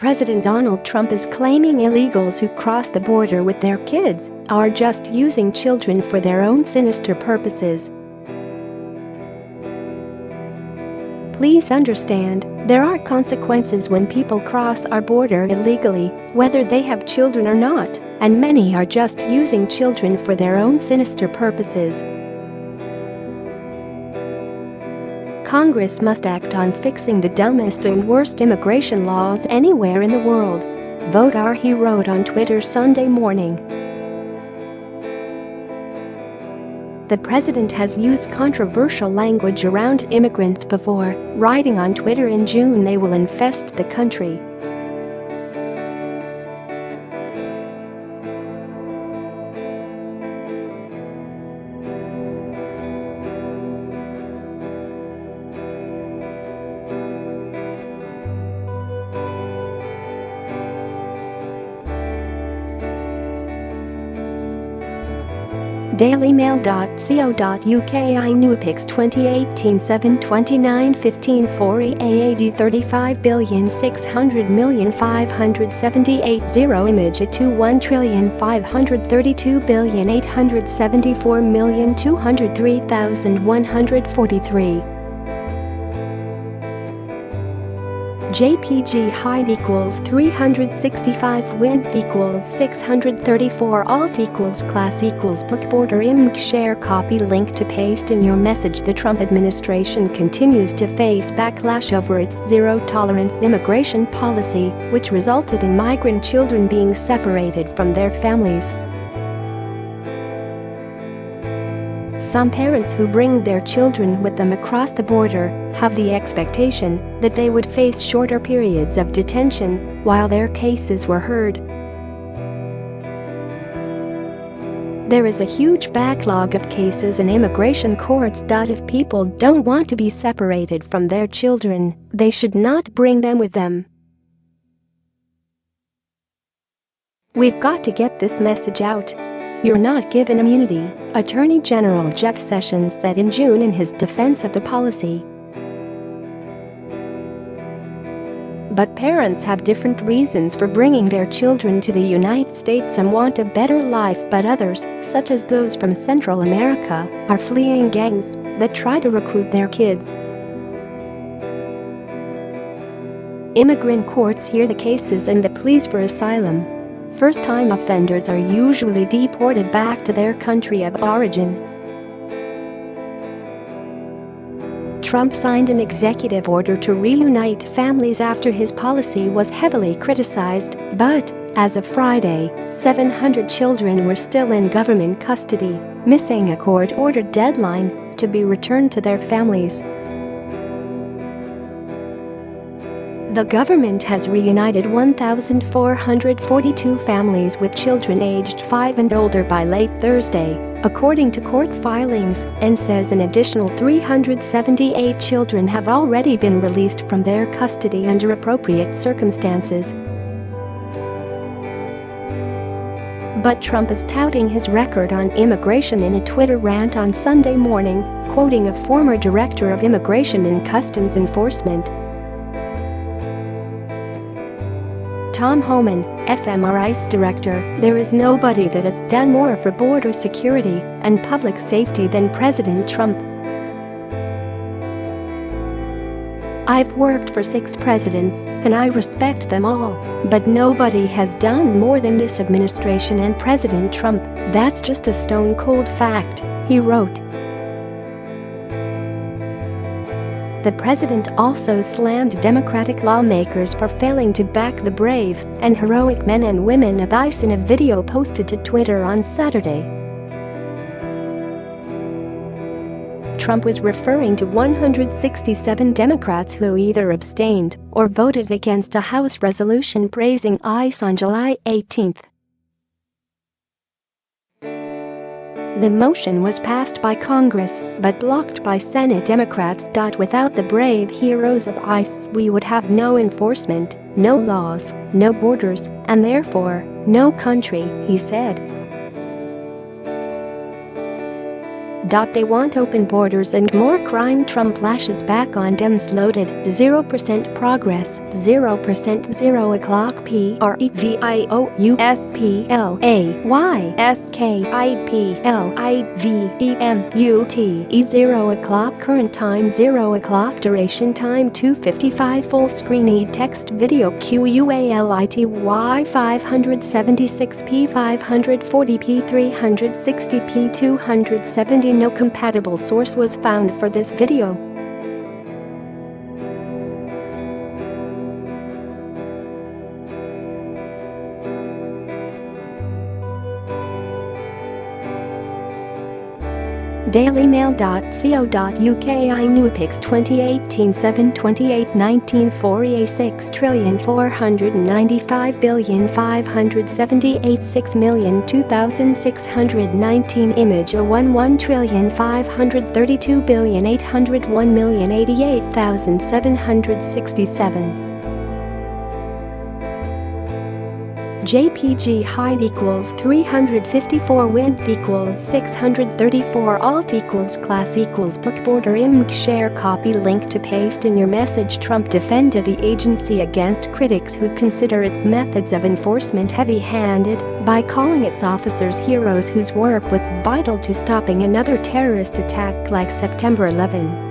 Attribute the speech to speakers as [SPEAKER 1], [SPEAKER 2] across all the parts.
[SPEAKER 1] President Donald Trump is claiming illegals who cross the border with their kids are just using children for their own sinister purposes. Please understand, there are consequences when people cross our border illegally, whether they have children or not, and many are just using children for their own sinister purposes. Congress must act on fixing the dumbest and worst immigration laws anywhere in the world. Vote R, he wrote on Twitter Sunday morning. The president has used controversial language around immigrants before, writing on Twitter in June they will infest the country. dailymail.co.uk iNewPix 2018 729 15 4 EAAD 35,600,578 0 image at 21,532,874,203,143 JPG height equals 365 width equals 634 alt equals class equals book border img share copy link to paste in your message. The Trump administration continues to face backlash over its zero-tolerance immigration policy, which resulted in migrant children being separated from their families. Some parents who bring their children with them across the border have the expectation that they would face shorter periods of detention while their cases were heard. There is a huge backlog of cases in immigration courts that if people don't want to be separated from their children, they should not bring them with them. We've got to get this message out. You're not given immunity, Attorney General Jeff Sessions said in June in his defense of the policy. But parents have different reasons for bringing their children to the United States. Some want a better life, but others, such as those from Central America, are fleeing gangs that try to recruit their kids. Immigrant courts hear the cases and the pleas for asylum. First-time offenders are usually deported back to their country of origin. Trump signed an executive order to reunite families after his policy was heavily criticized, but, as of Friday, 700 children were still in government custody, missing a court-ordered deadline to be returned to their families. The government has reunited 1,442 families with children aged 5 and older by late Thursday, according to court filings, and says an additional 378 children have already been released from their custody under appropriate circumstances. But Trump is touting his record on immigration in a Twitter rant on Sunday morning, quoting a former director of Immigration and Customs Enforcement. Tom Homan, FMRI's director, there is nobody that has done more for border security and public safety than President Trump. I've worked for 6 presidents, and I respect them all, but nobody has done more than this administration and President Trump. That's just a stone-cold fact, he wrote. The president also slammed Democratic lawmakers for failing to back the brave and heroic men and women of ICE in a video posted to Twitter on Saturday. Trump was referring to 167 Democrats who either abstained or voted against a House resolution praising ICE on July 18. The motion was passed by Congress but blocked by Senate Democrats. Without the brave heroes of ICE, we would have no enforcement, no laws, no borders, and therefore, no country, he said. They want open borders and more crime. Trump lashes back on Dems. Loaded. 0% progress. 0%. 0 o'clock. PREVIOUSPLAYSKIPLIVEMUTE. 0 o'clock. Current time 0 o'clock. Duration time 2:55. Full screen. Need text video QUALITY 576p 540p 360p 270. No compatible source was found for this video. dailymail.co.uk. iNewpics 2018 7/28 1948 6,495,578 6,002,619 Image 11,532,801,088,767 JPG height equals 354 width equals 634 alt equals class equals book border img share copy link to paste in your message. Trump defended the agency against critics who consider its methods of enforcement heavy-handed by calling its officers heroes whose work was vital to stopping another terrorist attack like September 11.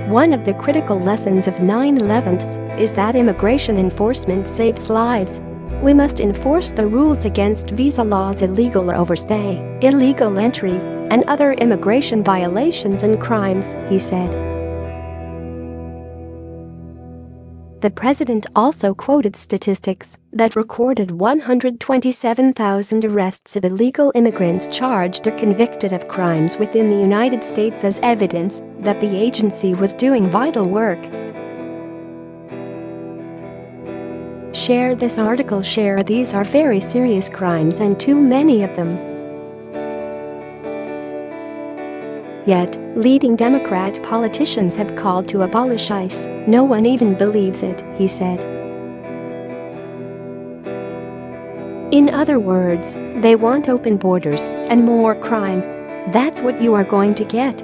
[SPEAKER 1] One of the critical lessons of 9/11 is that immigration enforcement saves lives. We must enforce the rules against visa laws, illegal overstay, illegal entry, and other immigration violations and crimes, he said. The president also quoted statistics that recorded 127,000 arrests of illegal immigrants charged or convicted of crimes within the United States as evidence that the agency was doing vital work. Share this article. Share. These are very serious crimes and too many of them. Yet, leading Democrat politicians have called to abolish ICE. No one even believes it, he said. In other words, they want open borders and more crime. That's what you are going to get.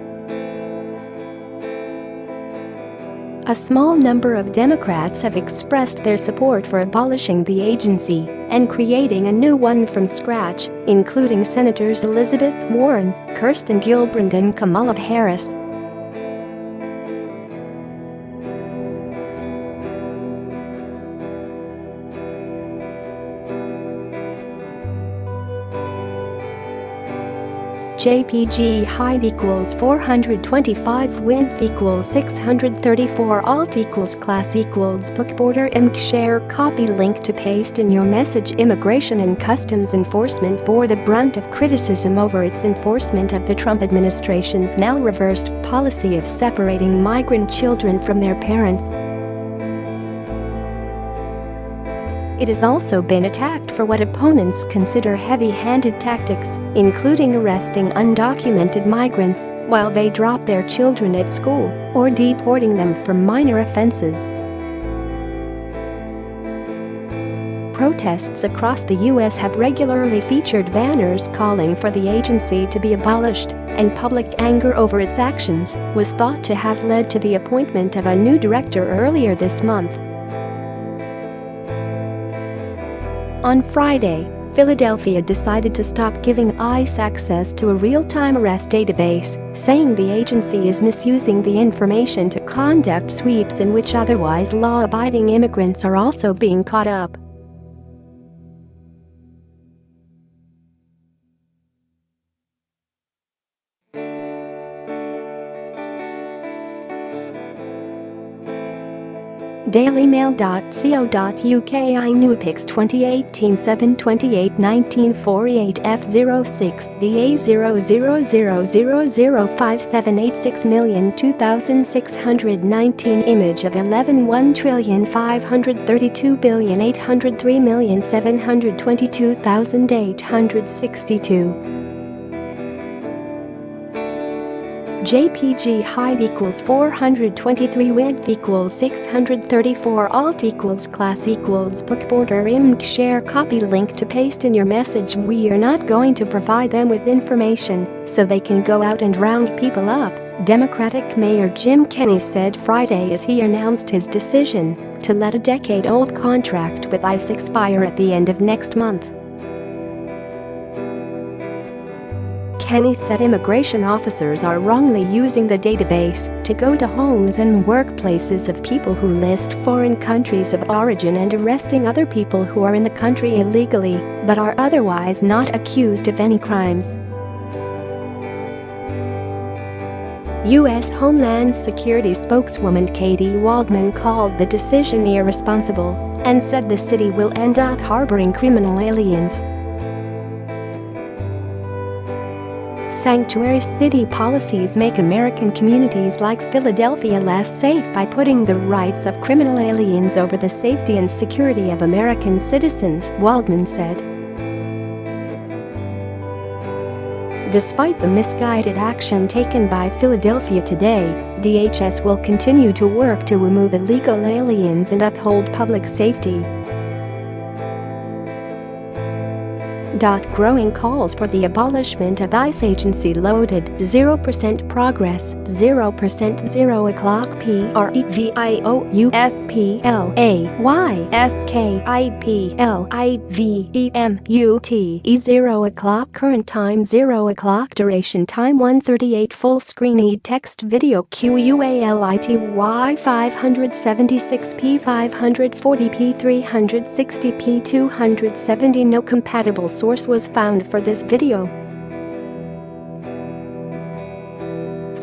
[SPEAKER 1] A small number of Democrats have expressed their support for abolishing the agency and creating a new one from scratch, including Senators Elizabeth Warren, Kirsten Gillibrand, and Kamala Harris. JPG height equals 425 width equals 634 alt equals class equals book border img share copy link to paste in your message. Immigration and Customs Enforcement bore the brunt of criticism over its enforcement of the Trump administration's now reversed policy of separating migrant children from their parents. It has also been attacked for what opponents consider heavy-handed tactics, including arresting undocumented migrants while they drop their children at school or deporting them for minor offenses. Protests across the U.S. have regularly featured banners calling for the agency to be abolished, and public anger over its actions was thought to have led to the appointment of a new director earlier this month. On Friday, Philadelphia decided to stop giving ICE access to a real-time arrest database, saying the agency is misusing the information to conduct sweeps in which otherwise law-abiding immigrants are also being caught up. dailymail.co.uk iNewpics 2018 7/28 1948 F06 DA0000057860002619 Image of 11,532,803,722,862 JPG height equals 423 width equals 634 alt equals class equals book border img share copy link to paste in your message. We are not going to provide them with information so they can go out and round people up, Democratic Mayor Jim Kenney said Friday as he announced his decision to let a decade-old contract with ICE expire at the end of next month. Kenney said immigration officers are wrongly using the database to go to homes and workplaces of people who list foreign countries of origin and arresting other people who are in the country illegally but are otherwise not accused of any crimes. U.S. Homeland Security spokeswoman Katie Waldman called the decision irresponsible and said the city will end up harboring criminal aliens. Sanctuary city policies make American communities like Philadelphia less safe by putting the rights of criminal aliens over the safety and security of American citizens, Waldman said. Despite the misguided action taken by Philadelphia today, DHS will continue to work to remove illegal aliens and uphold public safety. Growing calls for the abolishment of ICE agency loaded 0% progress 0% 0 o'clock PREVIOUSPLAYSKIPLIVEMUTE 0 o'clock current time 0 o'clock duration time 1:38 full screen text video QUALITY 576p 540p 360p 270 no compatible source was found for this video.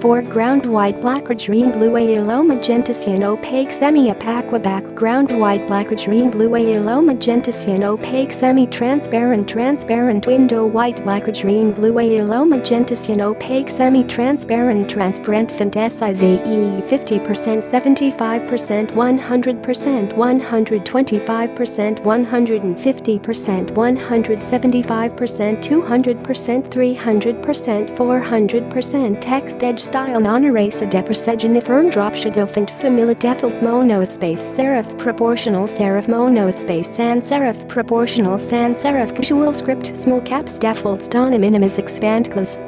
[SPEAKER 1] Foreground white black or green blue yellow magenta cyan opaque semi opaque background white black or green blue yellow magenta cyan opaque semi transparent window white black or green blue yellow magenta cyan opaque semi transparent font size AE 50% 75% 100% 125% 150% 175% 200% 300% 400% text edge style non-erase depreciation firm drop shadow font family default monospace serif proportional serif monospace sans serif proportional sans serif casual script small caps default style minimize expand class